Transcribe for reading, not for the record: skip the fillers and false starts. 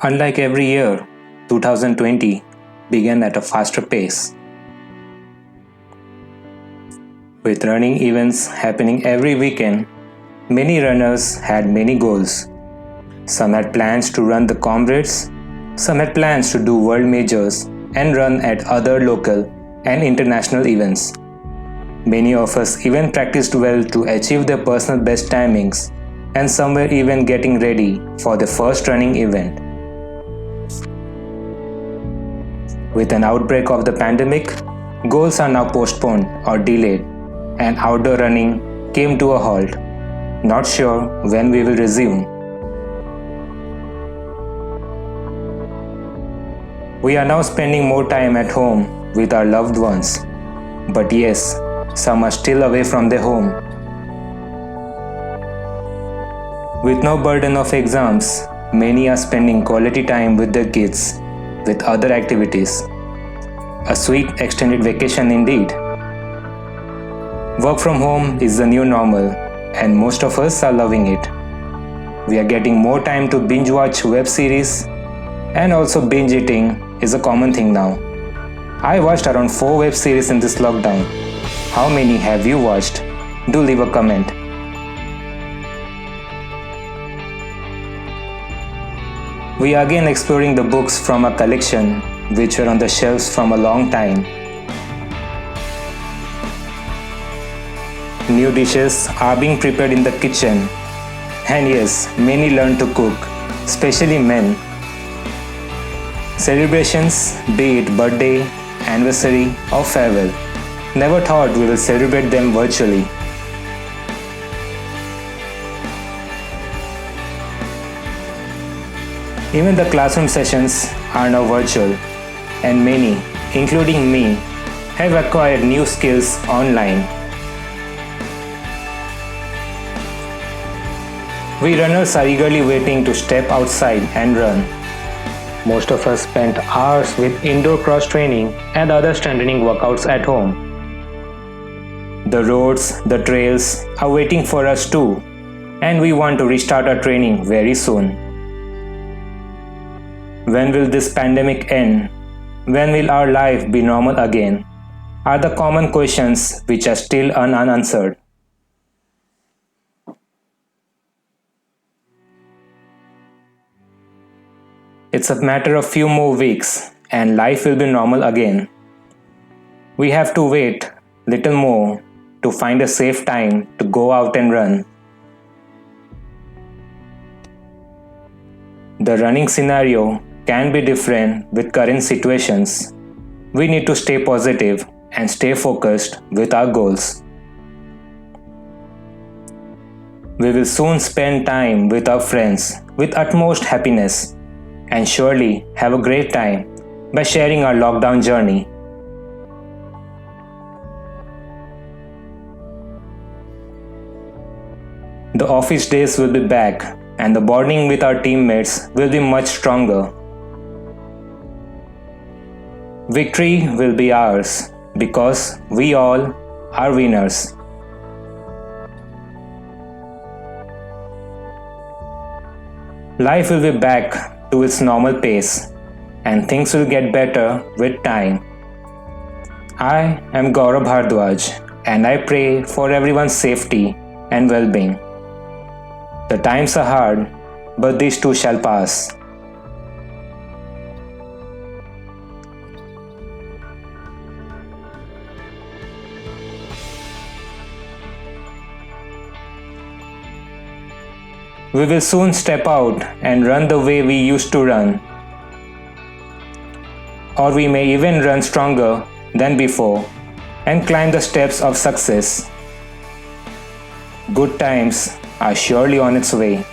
Unlike every year, 2020 began at a faster pace. With running events happening every weekend, many runners had many goals. Some had plans to run the Comrades, some had plans to do world majors and run at other local and international events. Many of us even practiced well to achieve their personal best timings, and some were even getting ready for the first running event. With an outbreak of the pandemic, goals are now postponed or delayed, and outdoor running came to a halt. Not sure when we will resume. We are now spending more time at home with our loved ones. But yes, some are still away from their home. With no burden of exams, many are spending quality time with their kids, with other activities. A sweet extended vacation indeed. Work from home is the new normal, and most of us are loving it. We are getting more time to binge watch web series, and also binge eating is a common thing now. I watched around 4 web series in this lockdown. How many have you watched? Do leave a comment. We are again exploring the books from our collection, which were on the shelves from a long time. New dishes are being prepared in the kitchen. And yes, many learn to cook, especially men. Celebrations, be it birthday, anniversary, or farewell, never thought we will celebrate them virtually. Even the classroom sessions are now virtual, and many, including me, have acquired new skills online. We runners are eagerly waiting to step outside and run. Most of us spent hours with indoor cross training and other strengthening workouts at home. The roads, the trails are waiting for us too, and we want to restart our training very soon. When will this pandemic end? When will our life be normal again? Are the common questions which are still unanswered. It's a matter of few more weeks and life will be normal again. We have to wait little more to find a safe time to go out and run. The running scenario can be different with current situations. We need to stay positive and stay focused with our goals. We will soon spend time with our friends with utmost happiness and surely have a great time by sharing our lockdown journey. The office days will be back and the bonding with our teammates will be much stronger. Victory will be ours because we all are winners. Life will be back to its normal pace and things will get better with time. I am Gaurav Bhardwaj and I pray for everyone's safety and well-being. The times are hard, but these too shall pass. We will soon step out and run the way we used to run. Or we may even run stronger than before and climb the steps of success. Good times are surely on its way.